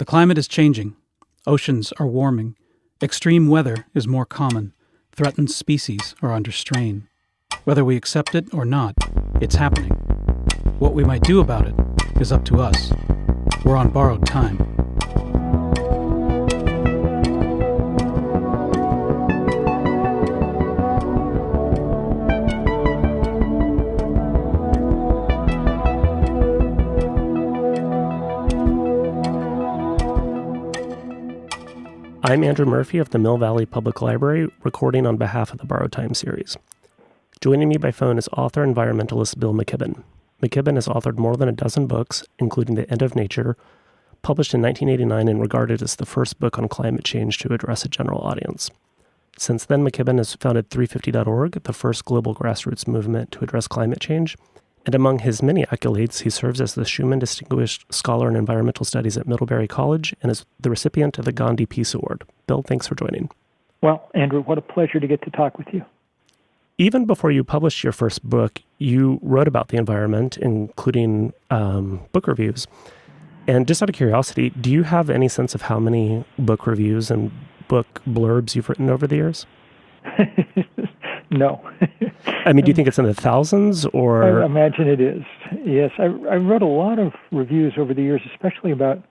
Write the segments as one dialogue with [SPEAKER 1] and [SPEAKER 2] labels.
[SPEAKER 1] The climate is changing. Oceans are warming. Extreme weather is more common. Threatened species are under strain. Whether we accept it or not, it's happening. What we might do about it is up to us. We're on borrowed time.
[SPEAKER 2] I'm Andrew Murphy of the Mill Valley Public Library, recording on behalf of the Borrowed Time series. Joining me by phone is author environmentalist Bill McKibben. McKibben has authored more than a dozen books, including The End of Nature, published in 1989 and regarded as the first book on climate change to address a general audience. Since then, McKibben has founded 350.org, the first global grassroots movement to address climate change. And among his many accolades, he serves as the Schumann Distinguished Scholar in Environmental Studies at Middlebury College and is the recipient of the Gandhi Peace Award. Bill, thanks for joining.
[SPEAKER 3] Well, Andrew, what a pleasure to get to talk with you.
[SPEAKER 2] Even before you published your first book, you wrote about the environment, including book reviews. And just out of curiosity, do you have any sense of how many book reviews and book blurbs you've written over the years?
[SPEAKER 3] No.
[SPEAKER 2] I mean, do you think it's in the thousands, or?
[SPEAKER 3] I imagine it is. Yes, I wrote a lot of reviews over the years, especially about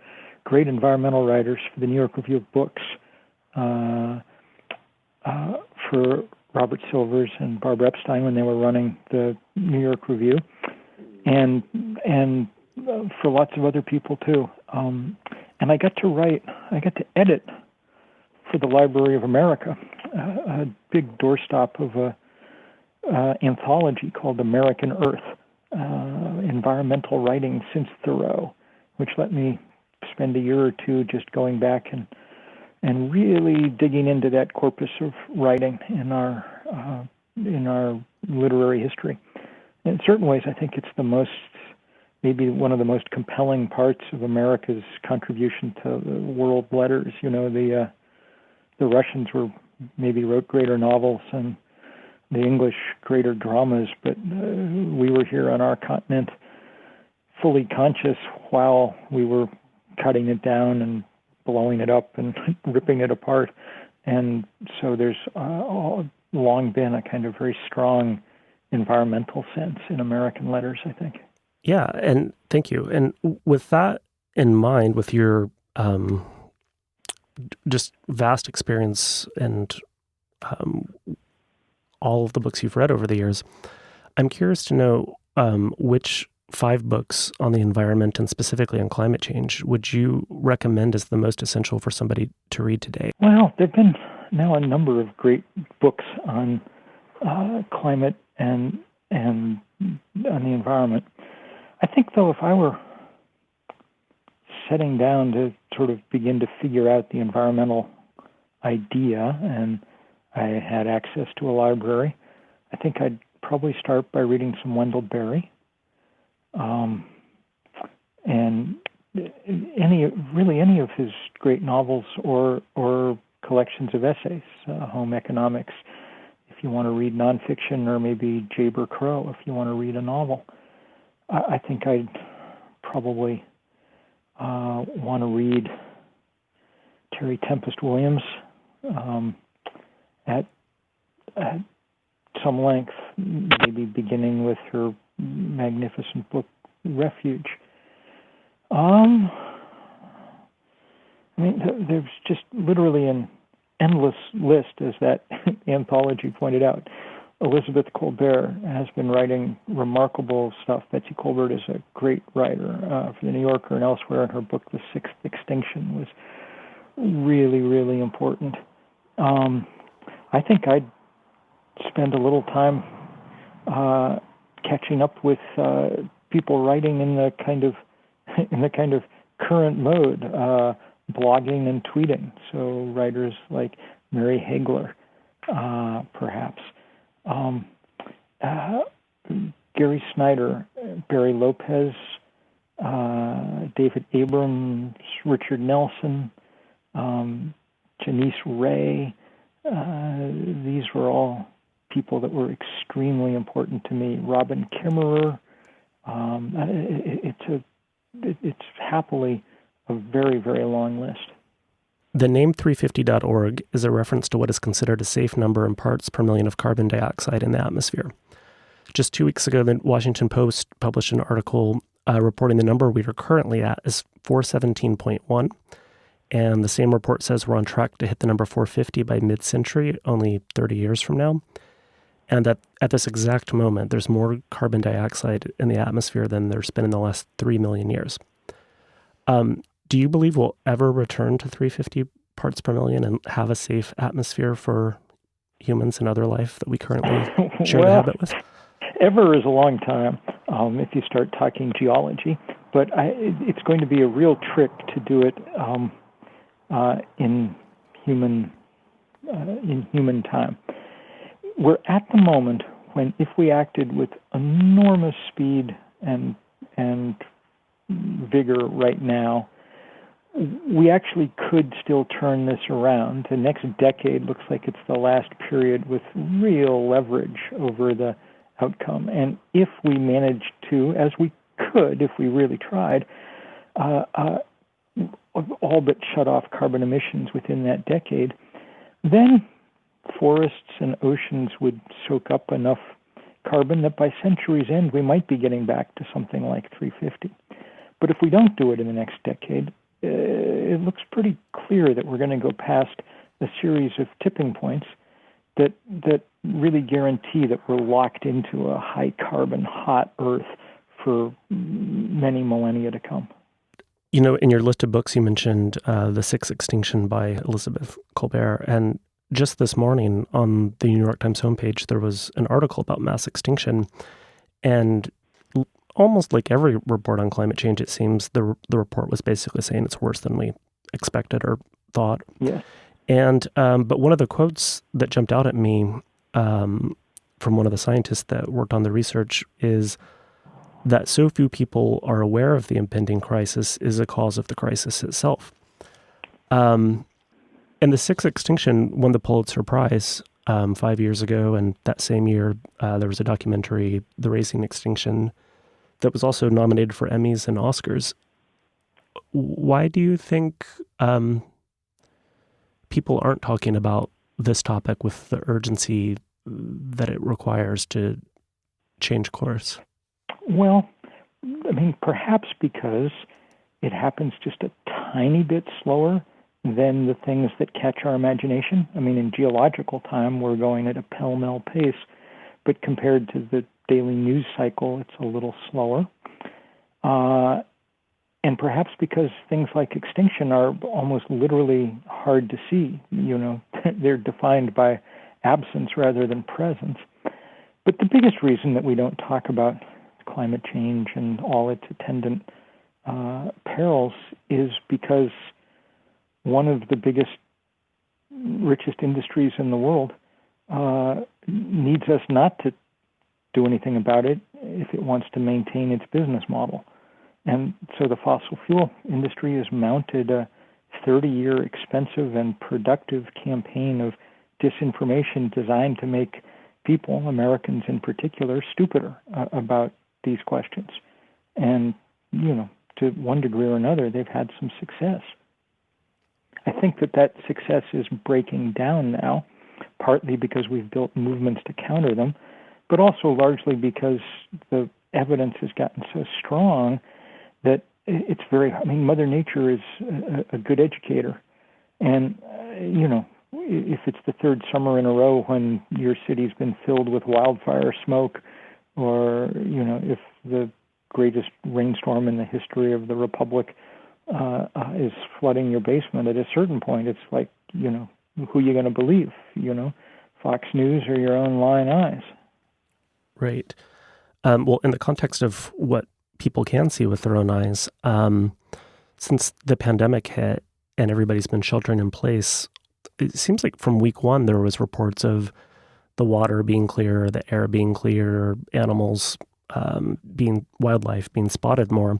[SPEAKER 3] great environmental writers for the New York Review of Books, for Robert Silvers and Barbara Epstein when they were running the New York Review, and for lots of other people too. And I got to edit for the Library of America, a big doorstop of a anthology called American Earth, Environmental Writing Since Thoreau, which let me spend a year or two just going back and really digging into that corpus of writing in our literary history. In certain ways, I think it's maybe one of the most compelling parts of America's contribution to the world letters. You know, the Russians maybe wrote greater novels and the English greater dramas, but we were here on our continent fully conscious while we were cutting it down and blowing it up and ripping it apart. And so there's long been a kind of very strong environmental sense in American letters, I think.
[SPEAKER 2] Yeah, and thank you. And with that in mind, with your just vast experience and all of the books you've read over the years, I'm curious to know which 5 books on the environment and specifically on climate change would you recommend as the most essential for somebody to read today?
[SPEAKER 3] Well, there have been now a number of great books on climate and on the environment. I think, though, if I were setting down to sort of begin to figure out the environmental idea, and I had access to a library, I think I'd probably start by reading some Wendell Berry, and any of his great novels or collections of essays, Home Economics, if you want to read nonfiction, or maybe Jayber Crow if you want to read a novel. I think I'd probably want to read Terry Tempest Williams at some length, maybe beginning with her magnificent book, Refuge. I mean, there's just literally an endless list, as that anthology pointed out. Elizabeth Colbert has been writing remarkable stuff. Betsy Colbert is a great writer for the New Yorker and elsewhere, and her book, The Sixth Extinction, was really, really important. I think I'd spend a little time catching up with people writing in the kind of current mode, blogging and tweeting. So writers like Mary Hagler, perhaps. Gary Snyder, Barry Lopez, David Abrams, Richard Nelson, Janice Ray. These were all people that were extremely important to me. Robin Kimmerer. It's happily a very, very long list.
[SPEAKER 2] The name 350.org is a reference to what is considered a safe number in parts per million of carbon dioxide in the atmosphere. Just 2 weeks ago, the Washington Post published an article reporting the number we are currently at is 417.1. And the same report says we're on track to hit the number 450 by mid-century, only 30 years from now. And that at this exact moment, there's more carbon dioxide in the atmosphere than there's been in the last 3 million years. Do you believe we'll ever return to 350 parts per million and have a safe atmosphere for humans and other life that we currently share the habit with?
[SPEAKER 3] Ever is a long time if you start talking geology, but it's going to be a real trick to do it in human time. We're at the moment when, if we acted with enormous speed and vigor right now, we actually could still turn this around. The next decade looks like it's the last period with real leverage over the outcome. And if we managed to, as we could if we really tried, all but shut off carbon emissions within that decade, then forests and oceans would soak up enough carbon that by century's end we might be getting back to something like 350. But if we don't do it in the next decade, it looks pretty clear that we're going to go past a series of tipping points that really guarantee that we're locked into a high carbon, hot Earth for many millennia to come.
[SPEAKER 2] You know, in your list of books, you mentioned The Sixth Extinction by Elizabeth Colbert. And just this morning on the New York Times homepage, there was an article about mass extinction. And almost like every report on climate change, it seems the report was basically saying it's worse than we expected or thought.
[SPEAKER 3] Yeah.
[SPEAKER 2] And but one of the quotes that jumped out at me from one of the scientists that worked on the research is that so few people are aware of the impending crisis is a cause of the crisis itself. And The Sixth Extinction won the Pulitzer Prize 5 years ago, and that same year there was a documentary, The Racing Extinction, that was also nominated for Emmys and Oscars. Why do you think people aren't talking about this topic with the urgency that it requires to change course?
[SPEAKER 3] Well, I mean, perhaps because it happens just a tiny bit slower than the things that catch our imagination. I mean, in geological time, we're going at a pell-mell pace, but compared to the daily news cycle, it's a little slower. And perhaps because things like extinction are almost literally hard to see. You know, they're defined by absence rather than presence. But the biggest reason that we don't talk about climate change and all its attendant perils is because one of the biggest, richest industries in the world needs us not to do anything about it if it wants to maintain its business model. And so the fossil fuel industry has mounted a 30-year expensive and productive campaign of disinformation designed to make people, Americans in particular, stupider about these questions. And, you know, to one degree or another, they've had some success. I think that success is breaking down now, partly because we've built movements to counter them, but also largely because the evidence has gotten so strong that it's I mean, Mother Nature is a good educator. And, you know, if it's the third summer in a row when your city's been filled with wildfire smoke, or, you know, if the greatest rainstorm in the history of the Republic is flooding your basement, at a certain point, it's like, you know, who are you going to believe, you know, Fox News or your own lying eyes?
[SPEAKER 2] Right. Well, in the context of what people can see with their own eyes, since the pandemic hit and everybody's been sheltering in place, it seems like from week one, there was reports of the water being clear, the air being clear, animals wildlife being spotted more.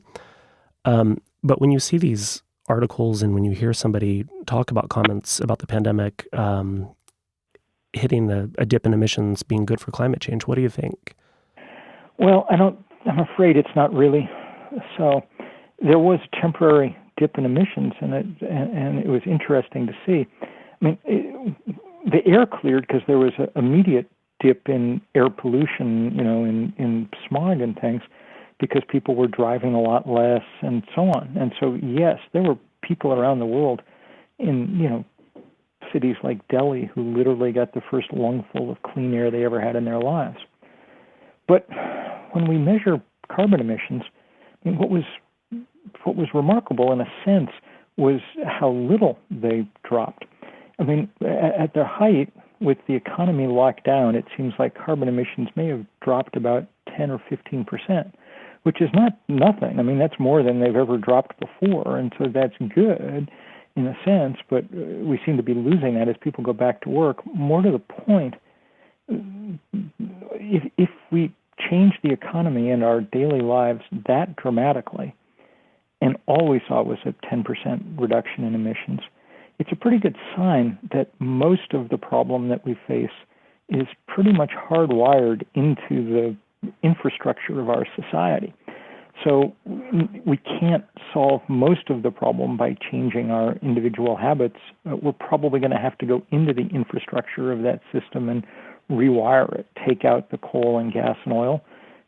[SPEAKER 2] But when you see these articles and when you hear somebody talk about comments about the pandemic hitting a dip in emissions being good for climate change, what do you think?
[SPEAKER 3] Well, I'm afraid it's not really. So there was a temporary dip dip in emissions, and it was interesting to see. I mean, the air cleared because there was an immediate dip in air pollution, in smog and things, because people were driving a lot less and so on. And so, yes, there were people around the world in, cities like Delhi who literally got the first lungful of clean air they ever had in their lives. But when we measure carbon emissions, I mean, what was remarkable in a sense was how little they dropped. I mean, at their height, with the economy locked down, it seems like carbon emissions may have dropped about 10 or 15%, which is not nothing. I mean, that's more than they've ever dropped before, and so that's good in a sense, but we seem to be losing that as people go back to work. More to the point, if we change the economy and our daily lives that dramatically, and all we saw was a 10% reduction in emissions, it's a pretty good sign that most of the problem that we face is pretty much hardwired into the infrastructure of our society. So we can't solve most of the problem by changing our individual habits. We're probably going to have to go into the infrastructure of that system and rewire it, take out the coal and gas and oil,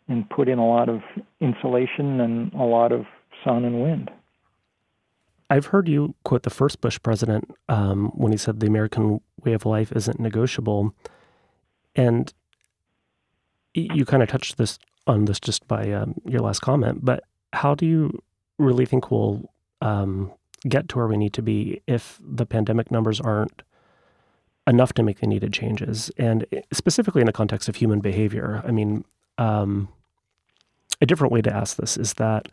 [SPEAKER 3] and put in a lot of insulation and a lot of sun and wind.
[SPEAKER 2] I've heard you quote the first Bush president when he said the American way of life isn't negotiable. And you kind of touched on this just by your last comment, but how do you really think we'll get to where we need to be if the pandemic numbers aren't enough to make the needed changes? And specifically in the context of human behavior, I mean, a different way to ask this is that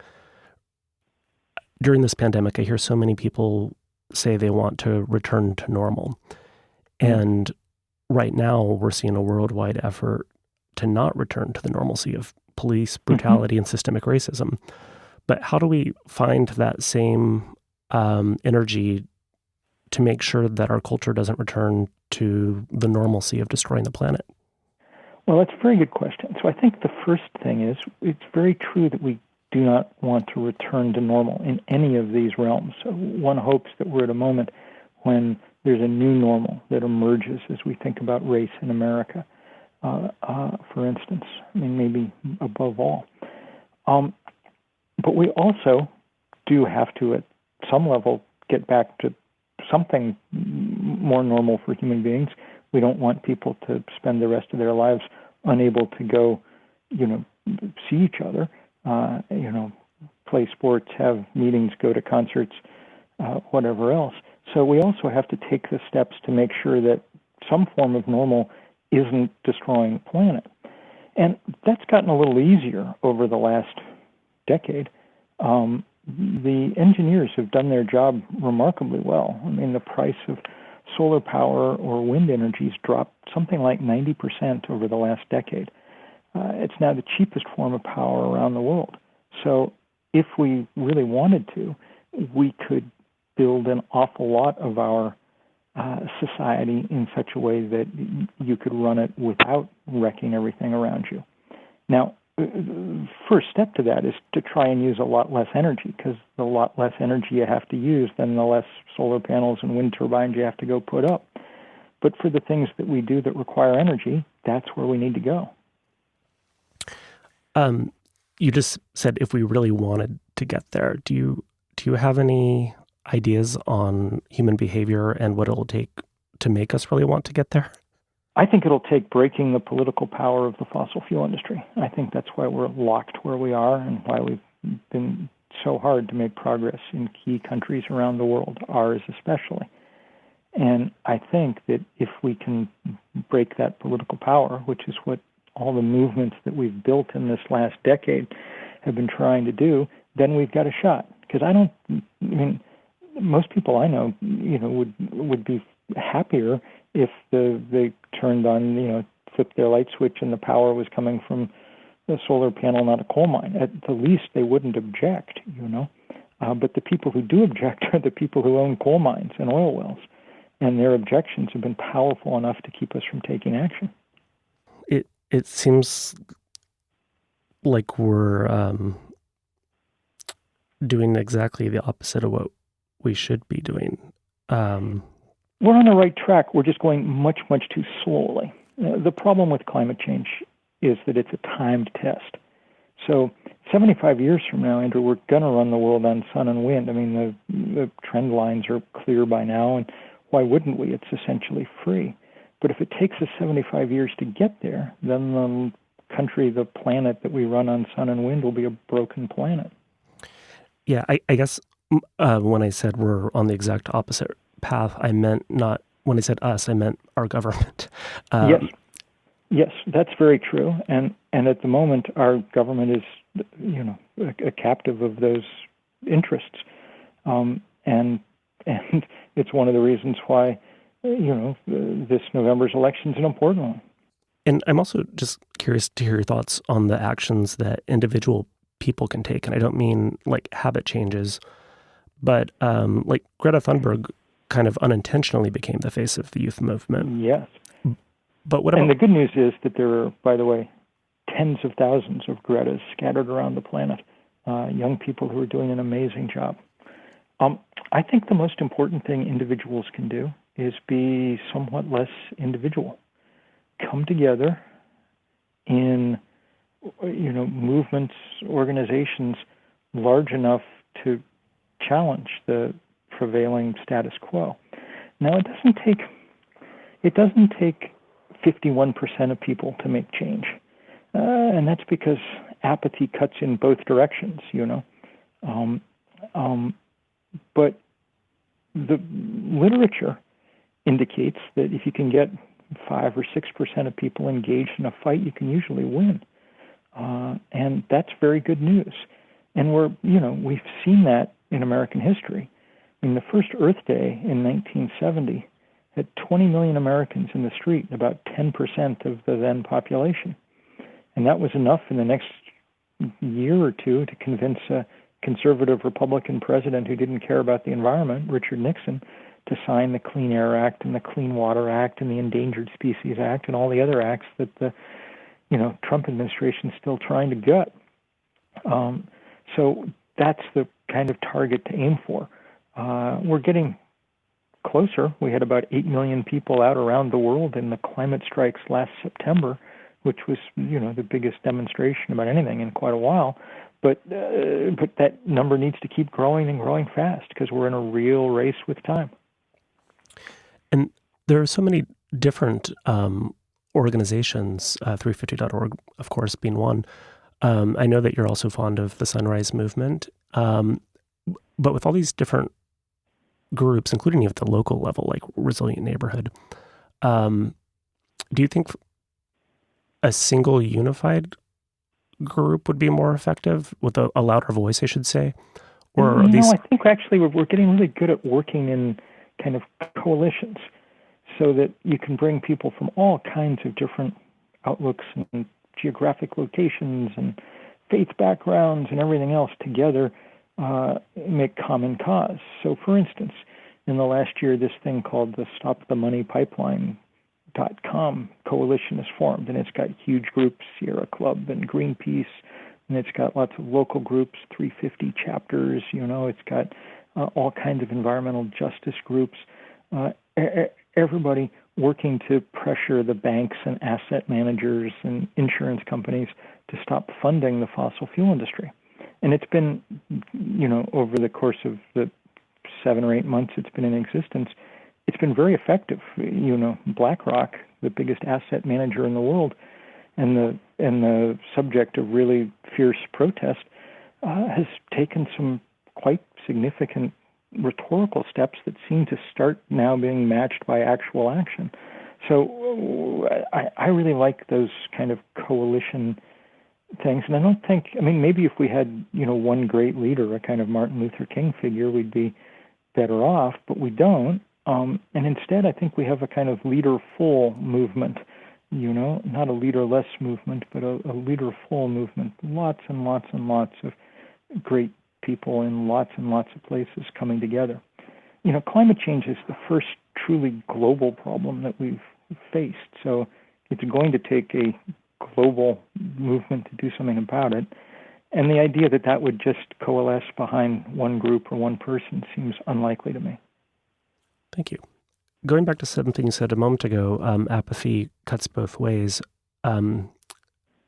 [SPEAKER 2] during this pandemic, I hear so many people say they want to return to normal. And right now, we're seeing a worldwide effort to not return to the normalcy of police brutality and systemic racism. But how do we find that same energy to make sure that our culture doesn't return to the normalcy of destroying the planet?
[SPEAKER 3] Well, that's a very good question. So I think the first thing is it's very true that we do not want to return to normal in any of these realms. So one hopes that we're at a moment when there's a new normal that emerges as we think about race in America, for instance. I mean, maybe above all. But we also do have to, at some level, get back to something more normal for human beings. We don't want people to spend the rest of their lives unable to go, see each other. Play sports, have meetings, go to concerts, whatever else. So we also have to take the steps to make sure that some form of normal isn't destroying the planet. And that's gotten a little easier over the last decade. The engineers have done their job remarkably well. I mean, the price of solar power or wind energy has dropped something like 90% over the last decade. It's now the cheapest form of power around the world. So if we really wanted to, we could build an awful lot of our society in such a way that you could run it without wrecking everything around you. Now, first step to that is to try and use a lot less energy, because the lot less energy you have to use, then the less solar panels and wind turbines you have to go put up. But for the things that we do that require energy, that's where we need to go.
[SPEAKER 2] You just said if we really wanted to get there. Do you have any ideas on human behavior and what it'll take to make us really want to get there?
[SPEAKER 3] I think it'll take breaking the political power of the fossil fuel industry. I think that's why we're locked where we are and why we've been so hard to make progress in key countries around the world, ours especially. And I think that if we can break that political power, which is what all the movements that we've built in this last decade have been trying to do, then we've got a shot. Because most people I know, would be happier if they turned on, flipped their light switch and the power was coming from a solar panel, not a coal mine. At the least, they wouldn't object, But the people who do object are the people who own coal mines and oil wells. And their objections have been powerful enough to keep us from taking action.
[SPEAKER 2] It seems like we're doing exactly the opposite of what we should be doing.
[SPEAKER 3] We're on the right track. We're just going much, much too slowly. The problem with climate change is that it's a timed test. So 75 years from now, Andrew, we're going to run the world on sun and wind. I mean, the trend lines are clear by now, and why wouldn't we? It's essentially free. But if it takes us 75 years to get there, then the country, the planet that we run on sun and wind will be a broken planet.
[SPEAKER 2] Yeah, I guess when I said we're on the exact opposite path, I meant not, when I said us, I meant our government.
[SPEAKER 3] Yes, that's very true. And at the moment, our government is, a captive of those interests. And it's one of the reasons why, this November's election is an important one.
[SPEAKER 2] And I'm also just curious to hear your thoughts on the actions that individual people can take. And I don't mean like habit changes, but like Greta Thunberg kind of unintentionally became the face of the youth movement.
[SPEAKER 3] Yes.
[SPEAKER 2] But what about...
[SPEAKER 3] And the good news is that there are, by the way, tens of thousands of Gretas scattered around the planet, young people who are doing an amazing job. I think the most important thing individuals can do is be somewhat less individual. Come together in, movements, organizations large enough to challenge the prevailing status quo. Now, it doesn't take 51% of people to make change. And that's because apathy cuts in both directions, But the literature indicates that if you can get 5 or 6% of people engaged in a fight, you can usually win. And that's very good news. And we've seen that in American history. I mean, the first Earth Day in 1970 had 20 million Americans in the street, about 10% of the then population. And that was enough in the next year or two to convince a conservative Republican president who didn't care about the environment, Richard Nixon, to sign the Clean Air Act and the Clean Water Act and the Endangered Species Act and all the other acts that the Trump administration is still trying to gut. So that's the kind of target to aim for. We're getting closer. We had about 8 million people out around the world in the climate strikes last September, which was, the biggest demonstration about anything in quite a while. But that number needs to keep growing and growing fast because we're in a real race with time.
[SPEAKER 2] And there are so many different organizations, 350.org, of course, being one. I know that you're also fond of the Sunrise Movement. But with all these different groups, including at the local level, like Resilient Neighborhood, do you think a single unified group would be more effective with a louder voice, I should say? Or
[SPEAKER 3] I think actually we're getting really good at working in kind of coalitions so that you can bring people from all kinds of different outlooks and geographic locations and faith backgrounds and everything else together, make common cause. So, for instance, in the last year, this thing called the StopTheMoneyPipeline.com coalition is formed, and it's got huge groups, Sierra Club and Greenpeace, and it's got lots of local groups, 350 chapters, it's got all kinds of environmental justice groups, everybody working to pressure the banks and asset managers and insurance companies to stop funding the fossil fuel industry. And it's been, over the course of the 7 or 8 months it's been in existence, it's been very effective. BlackRock, the biggest asset manager in the world, and the subject of really fierce protest, has taken some quite significant rhetorical steps that seem to start now being matched by actual action. So I really like those kind of coalition things. And I don't think, maybe if we had, one great leader, a kind of Martin Luther King figure, we'd be better off, but we don't. And instead, I think we have a kind of leader-full movement, not a leader-less movement, but a leader-full movement. Lots and lots and lots of great people in lots and lots of places coming together. Climate change is the first truly global problem that we've faced. So it's going to take a global movement to do something about it. And the idea that that would just coalesce behind one group or one person seems unlikely to me.
[SPEAKER 2] Thank you. Going back to something you said a moment ago, apathy cuts both ways. I don't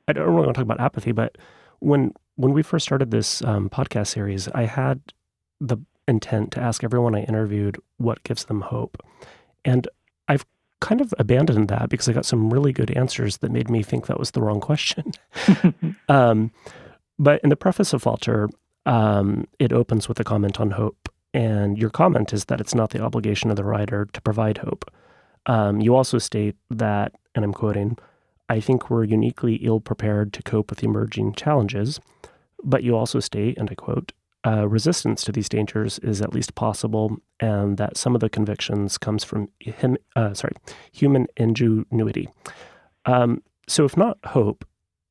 [SPEAKER 2] really want to talk about apathy, but when we first started this podcast series, I had the intent to ask everyone I interviewed what gives them hope. And I've kind of abandoned that because I got some really good answers that made me think that was the wrong question. But in the preface of Falter, it opens with a comment on hope. And your comment is that it's not the obligation of the writer to provide hope. You also state that, and I'm quoting, "I think we're uniquely ill-prepared to cope with emerging challenges." But you also state, and I quote, "resistance to these dangers is at least possible, and that some of the convictions comes from human ingenuity." So if not hope,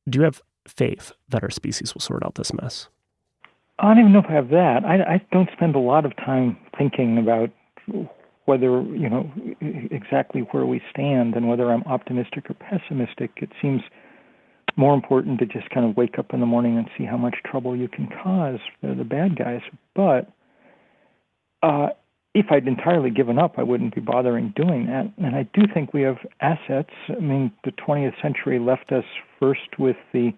[SPEAKER 2] do you have faith that our species will sort out this mess?
[SPEAKER 3] I don't even know if I have that. I don't spend a lot of time thinking about whether, exactly where we stand and whether I'm optimistic or pessimistic. It seems more important to just kind of wake up in the morning and see how much trouble you can cause the bad guys. But if I'd entirely given up, I wouldn't be bothering doing that. And I do think we have assets. I mean, the 20th century left us first with the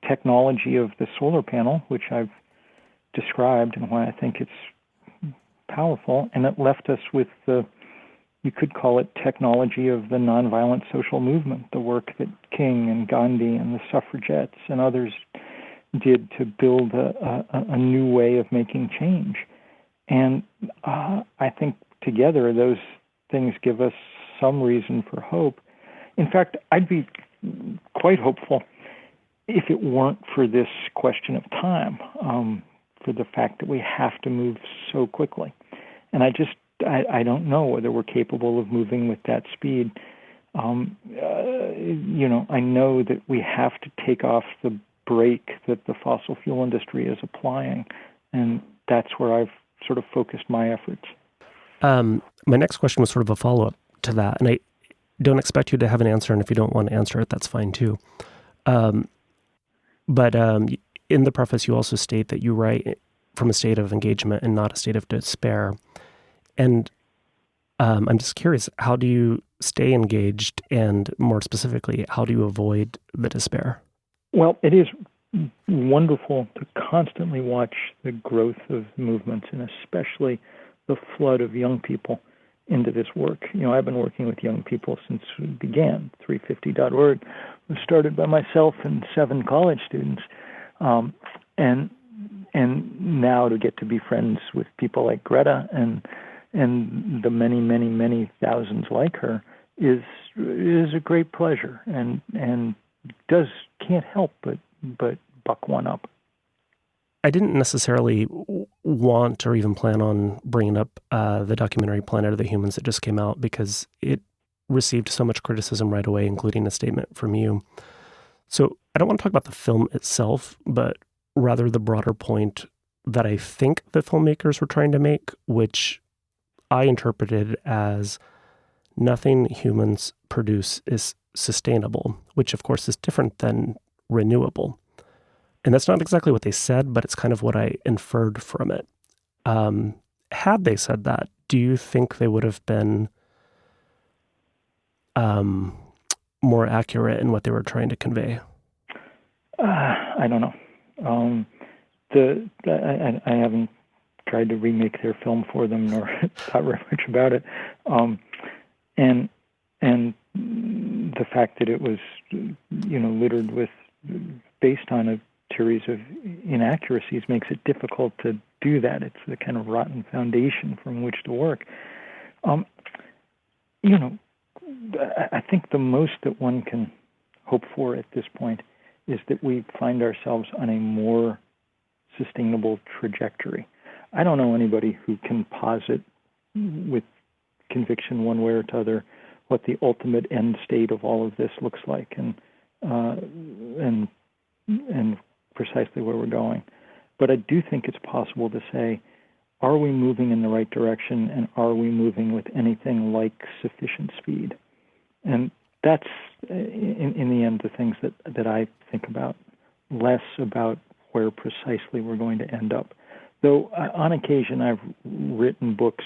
[SPEAKER 3] technology of the solar panel, which I've described and why I think it's powerful, and it left us with you could call it technology of the nonviolent social movement, the work that King and Gandhi and the suffragettes and others did to build a new way of making change. And I think together those things give us some reason for hope. In fact, I'd be quite hopeful if it weren't for this question of time, for the fact that we have to move so quickly. And I don't know whether we're capable of moving with that speed. I know that we have to take off the brake that the fossil fuel industry is applying, and that's where I've sort of focused my efforts.
[SPEAKER 2] My next question was sort of a follow-up to that, and I don't expect you to have an answer, and if you don't want to answer it, that's fine too. But in the preface, you also state that you write from a state of engagement and not a state of despair. And I'm just curious, how do you stay engaged? And more specifically, how do you avoid the despair?
[SPEAKER 3] Well, it is wonderful to constantly watch the growth of movements, and especially the flood of young people into this work. I've been working with young people since we began. 350.org was started by myself and 7 college students. And now to get to be friends with people like Greta and the many, many, many thousands like her is a great pleasure, and can't help but buck one up.
[SPEAKER 2] I didn't necessarily want or even plan on bringing up the documentary Planet of the Humans that just came out because it received so much criticism right away, including a statement from you. So I don't want to talk about the film itself, but rather the broader point that I think the filmmakers were trying to make, which I interpreted as nothing humans produce is sustainable, which of course is different than renewable. And that's not exactly what they said, but it's kind of what I inferred from it. Had they said that, do you think they would have been more accurate in what they were trying to convey?
[SPEAKER 3] I don't know. I haven't tried to remake their film for them, nor thought very much about it. And the fact that it was, littered with, based on a series of inaccuracies, makes it difficult to do that. It's the kind of rotten foundation from which to work. I think the most that one can hope for at this point is that we find ourselves on a more sustainable trajectory. I don't know anybody who can posit with conviction one way or t'other what the ultimate end state of all of this looks like and precisely where we're going. But I do think it's possible to say, are we moving in the right direction, and are we moving with anything like sufficient speed? And that's, in the end, the things that I think about, less about where precisely we're going to end up. Though on occasion I've written books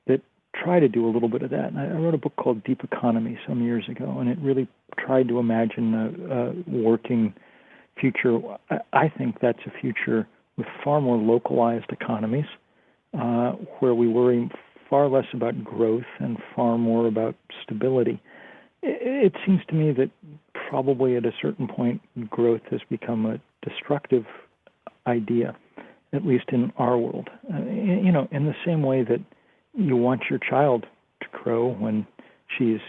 [SPEAKER 3] that try to do a little bit of that. And I wrote a book called Deep Economy some years ago, and it really tried to imagine a working future. I think that's a future with far more localized economies, where we worry far less about growth and far more about stability. It seems to me that probably at a certain point, growth has become a destructive idea, at least in our world. In the same way that you want your child to grow when she's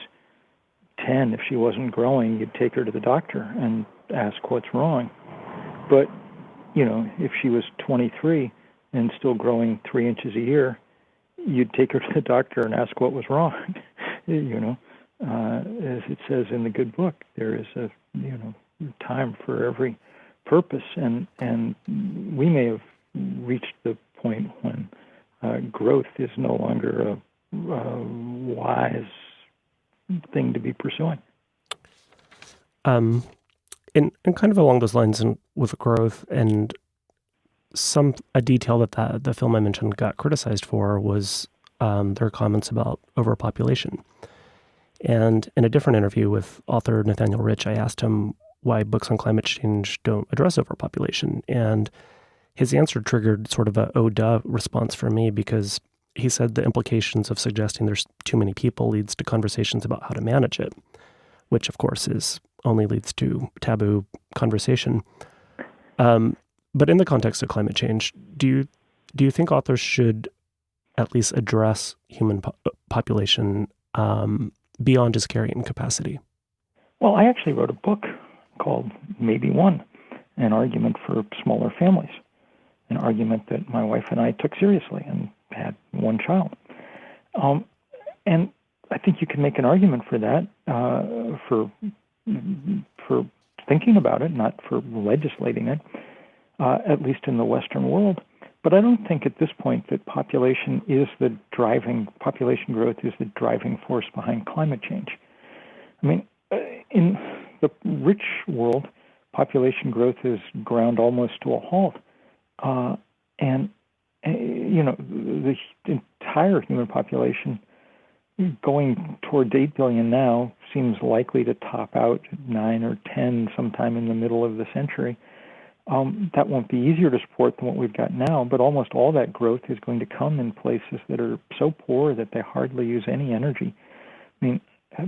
[SPEAKER 3] 10. If she wasn't growing, you'd take her to the doctor and ask what's wrong. But, if she was 23 and still growing 3 inches a year, you'd take her to the doctor and ask what was wrong. As it says in the good book, there is a time for every purpose, and we may have reached the point when growth is no longer a wise thing to be pursuing.
[SPEAKER 2] And kind of along those lines, and with growth, and a detail that the film I mentioned got criticized for was their comments about overpopulation. And in a different interview with author Nathaniel Rich, I asked him why books on climate change don't address overpopulation. And his answer triggered sort of a oh duh response for me, because he said the implications of suggesting there's too many people leads to conversations about how to manage it, which of course only leads to taboo conversation. But in the context of climate change, do you think authors should at least address human population beyond just carrying capacity?
[SPEAKER 3] Well, I actually wrote a book called Maybe One, an argument for smaller families, an argument that my wife and I took seriously and had one child. And I think you can make an argument for that, for thinking about it, not for legislating it, at least in the Western world. But I don't think at this point that population growth is the driving force behind climate change. I mean, in the rich world, population growth is ground almost to a halt. The entire human population going towards 8 billion now seems likely to top out 9 or 10 sometime in the middle of the century. That won't be easier to support than what we've got now, but almost all that growth is going to come in places that are so poor that they hardly use any energy. I mean,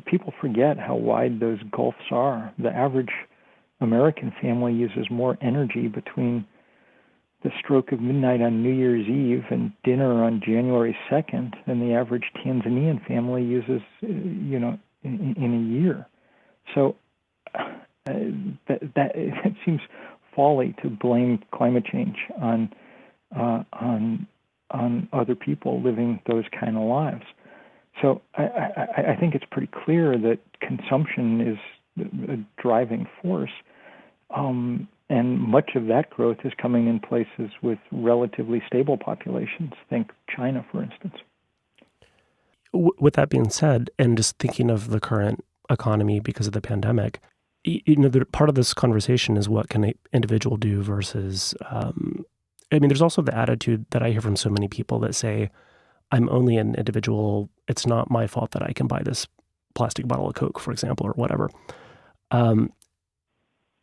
[SPEAKER 3] people forget how wide those gulfs are. The average American family uses more energy between the stroke of midnight on New Year's Eve and dinner on January 2nd than the average Tanzanian family uses, in a year. So that seems folly to blame climate change on other people living those kind of lives. So I think it's pretty clear that consumption is a driving force, and much of that growth is coming in places with relatively stable populations. Think China, for instance.
[SPEAKER 2] With that being said, and just thinking of the current economy because of the pandemic, part of this conversation is what can an individual do versus, there's also the attitude that I hear from so many people that say, I'm only an individual. It's not my fault that I can buy this plastic bottle of Coke, for example, or whatever.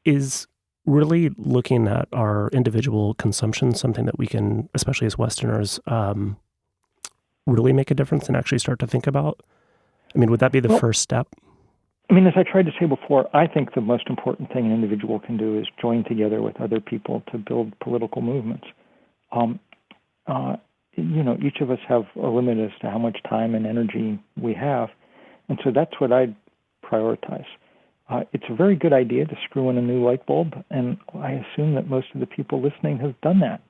[SPEAKER 2] Is really looking at our individual consumption something that we can, especially as Westerners, really make a difference and actually start to think about? Would that be the first step?
[SPEAKER 3] As I tried to say before, I think the most important thing an individual can do is join together with other people to build political movements. Each of us have a limit as to how much time and energy we have, and so that's what I'd prioritize. It's a very good idea to screw in a new light bulb, and I assume that most of the people listening have done that.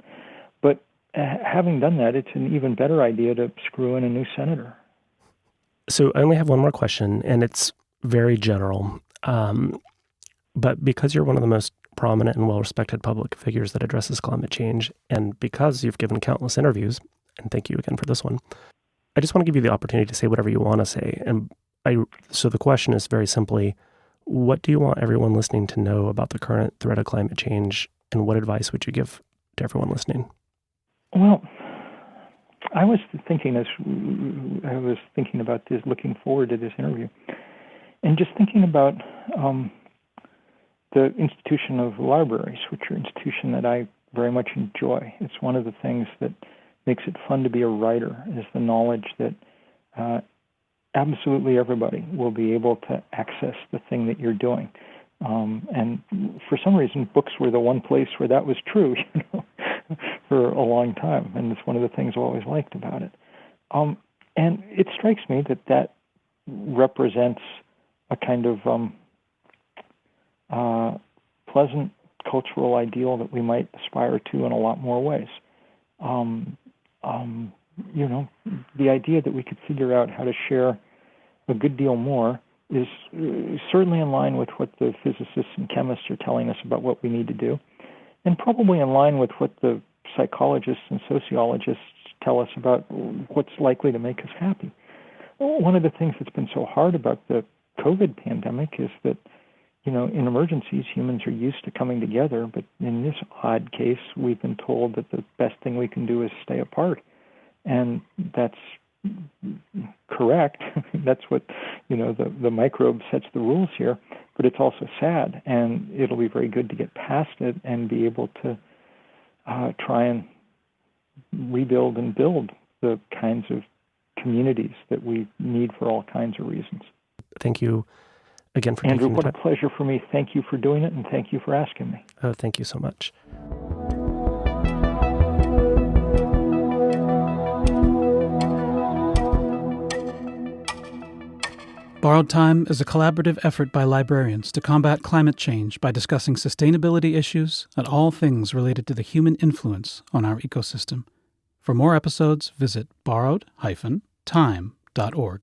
[SPEAKER 3] But having done that, it's an even better idea to screw in a new senator.
[SPEAKER 2] So I only have one more question, and it's very general. But because you're one of the most prominent and well-respected public figures that addresses climate change, and because you've given countless interviews, and thank you again for this one, I just want to give you the opportunity to say whatever you want to say. So the question is very simply, what do you want everyone listening to know about the current threat of climate change And what advice would you give to everyone listening?
[SPEAKER 3] Well, I was thinking about this, looking forward to this interview, and just thinking about the institution of libraries, which are an institution that I very much enjoy. It's one of the things that makes it fun to be a writer, is the knowledge that absolutely everybody will be able to access the thing that you're doing. And for some reason, books were the one place where that was true, for a long time. And it's one of the things I always liked about it. And it strikes me that represents a kind of pleasant cultural ideal that we might aspire to in a lot more ways. The idea that we could figure out how to share a good deal more is certainly in line with what the physicists and chemists are telling us about what we need to do, and probably in line with what the psychologists and sociologists tell us about what's likely to make us happy. One of the things that's been so hard about the COVID pandemic is that, in emergencies, humans are used to coming together, but in this odd case, we've been told that the best thing we can do is stay apart. And that's correct. That's what, the microbe sets the rules here, but it's also sad, and it'll be very good to get past it and be able to try and rebuild and build the kinds of communities that we need for all kinds of reasons.
[SPEAKER 2] Thank you again for
[SPEAKER 3] Andrew,
[SPEAKER 2] taking the time.
[SPEAKER 3] what a pleasure for me. Thank you for doing it, and thank you for asking me.
[SPEAKER 2] Oh, thank you so much.
[SPEAKER 1] Borrowed Time is a collaborative effort by librarians to combat climate change by discussing sustainability issues and all things related to the human influence on our ecosystem. For more episodes, visit borrowed-time.org.